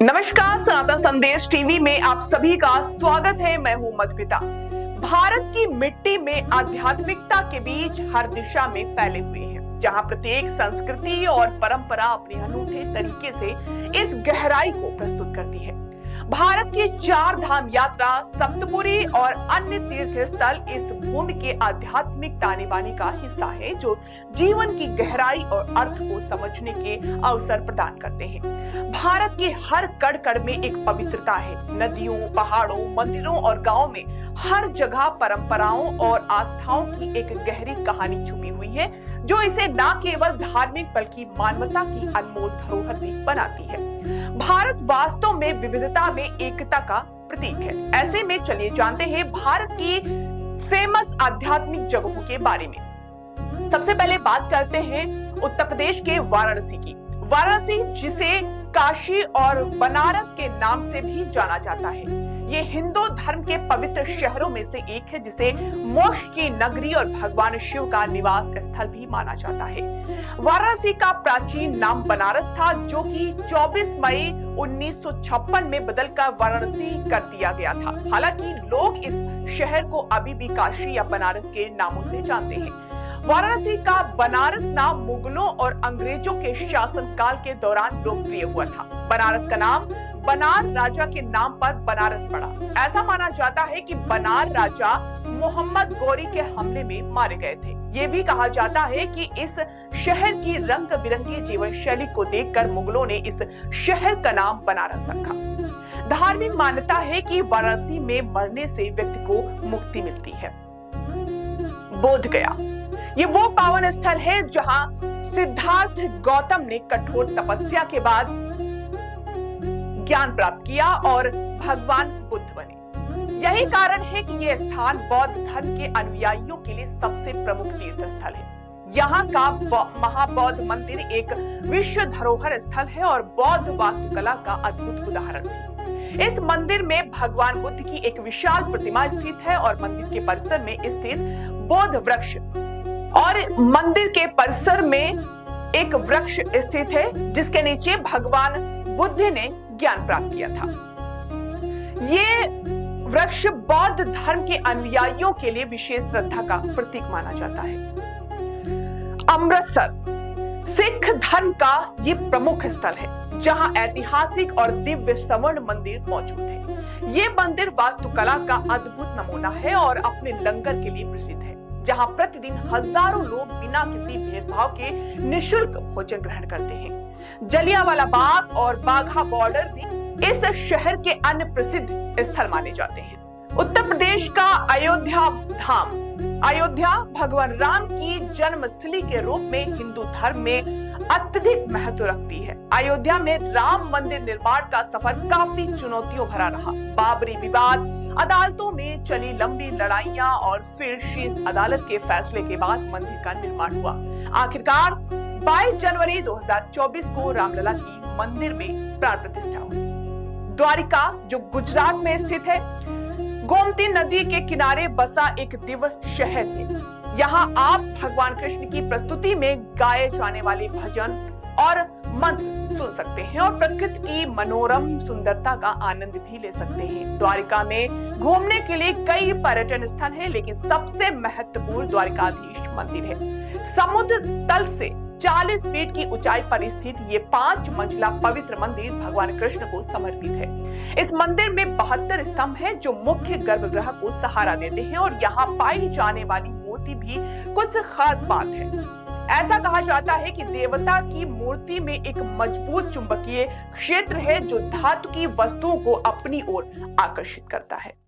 नमस्कार, सनातन संदेश टीवी में आप सभी का स्वागत है। मैं हूं मधुमिता। भारत की मिट्टी में आध्यात्मिकता के बीज हर दिशा में फैले हुए हैं, जहां प्रत्येक संस्कृति और परंपरा अपने अनूठे तरीके से इस गहराई को प्रस्तुत करती है। भारत की 4 धाम यात्रा, सप्तपुरी और अन्य तीर्थ स्थल इस भूमि के आध्यात्मिक ताने बाने का हिस्सा है, जो जीवन की गहराई और अर्थ को समझने के अवसर प्रदान करते हैं। भारत के हर कण कण में एक पवित्रता है। नदियों, पहाड़ों, मंदिरों और गांवों में हर जगह परंपराओं और आस्थाओं की एक गहरी कहानी छुपी हुई है, जो इसे न केवल धार्मिक बल्कि मानवता की अनमोल धरोहर भी बनाती है। भारत वास्तव में विविधता में एकता का प्रतीक है। ऐसे में चलिए जानते हैं भारत की फेमस आध्यात्मिक जगहों के बारे में। सबसे पहले बात करते हैं उत्तर प्रदेश के वाराणसी की। वाराणसी, जिसे काशी और बनारस के नाम से भी जाना जाता है, ये हिंदू धर्म के पवित्र शहरों में से एक है, जिसे मोक्ष की नगरी और भगवान शिव का निवास स्थल भी माना जाता है। वाराणसी का प्राचीन नाम बनारस था, जो कि 24 मई 1956 में बदलकर वाराणसी कर दिया गया था। हालांकि लोग इस शहर को अभी भी काशी या बनारस के नामों से जानते हैं। वाराणसी का बनारस नाम मुगलों और अंग्रेजों के शासनकाल के दौरान लोकप्रिय हुआ था। बनारस का नाम बनार राजा के नाम पर बनारस पड़ा। ऐसा माना जाता है कि बनार राजा मोहम्मद गौरी के हमले में मारे गए थे। ये भी कहा जाता है कि इस शहर की रंग बिरंगी जीवन शैली को देखकर मुगलों ने इस शहर का नाम बनारस रखा। धार्मिक मान्यता है कि वाराणसी में मरने से व्यक्ति को मुक्ति मिलती है। बोध गया, ये वो पावन स्थल है जहां सिद्धार्थ गौतम ने कठोर तपस्या के बाद ज्ञान प्राप्त किया और भगवान बुद्ध बने। यही कारण है कि यह स्थान बौद्ध धर्म के अनुयायियों के लिए सबसे प्रमुख तीर्थ स्थल है। यहाँ का महाबौद्ध मंदिर एक विश्व धरोहर स्थल है और बौद्ध वास्तुकला का अद्भुत उदाहरण है। इस मंदिर में भगवान बुद्ध की एक विशाल प्रतिमा स्थित है और मंदिर के परिसर में स्थित बोध वृक्ष और मंदिर के परिसर में एक वृक्ष स्थित है, जिसके नीचे भगवान बुद्ध ने ज्ञान प्राप्त किया था। ये वृक्ष बौद्ध धर्म के अनुयायियों के लिए विशेष श्रद्धा का प्रतीक माना जाता है। अमृतसर, सिख धर्म का ये प्रमुख स्थल है, जहां ऐतिहासिक और दिव्य स्वर्ण मंदिर मौजूद है। ये मंदिर वास्तुकला का अद्भुत नमूना है और अपने लंगर के लिए प्रसिद्ध है, जहां प्रतिदिन हजारों लोग बिना किसी भेदभाव के निःशुल्क भोजन ग्रहण करते हैं। जलियांवाला बाग और बाघा बॉर्डर भी इस शहर के अन्य प्रसिद्ध स्थल माने जाते हैं। उत्तर प्रदेश का अयोध्या धाम, अयोध्या भगवान राम की जन्मस्थली के रूप में हिंदू धर्म में अत्यधिक महत्व रखती है। अयोध्या में राम मंदिर निर्माण का सफर काफी चुनौतियों भरा रहा। बाबरी विवाद, अदालतों में चली लंबी लड़ाइयां और फिर शीर्ष अदालत के फैसले के बाद मंदिर का निर्माण हुआ। आखिरकार 22 जनवरी 2024 को रामलला की मंदिर में प्राण प्रतिष्ठा हुई। द्वारिका, जो गुजरात में स्थित है, गोमती नदी के किनारे बसा एक दिव्य शहर है। यहाँ आप भगवान कृष्ण की प्रस्तुति में गाए जाने वाले भजन और मंत्र सुन सकते हैं और प्रकृति की मनोरम सुंदरता का आनंद भी ले सकते हैं। द्वारिका में घूमने के लिए कई पर्यटन स्थल हैं, लेकिन सबसे महत्वपूर्ण द्वारिकाधीश मंदिर है। समुद्र तल से 40 फीट की ऊंचाई पर स्थित ये 5 मंजिला पवित्र मंदिर भगवान कृष्ण को समर्पित है। इस मंदिर में 72 स्तंभ हैं, जो मुख्य गर्भगृह को सहारा देते हैं और यहाँ पाई जाने वाली मूर्ति भी कुछ खास बात है। ऐसा कहा जाता है कि देवता की मूर्ति में एक मजबूत चुंबकीय क्षेत्र है, जो धातु की वस्तुओं को अपनी ओर आकर्षित करता है।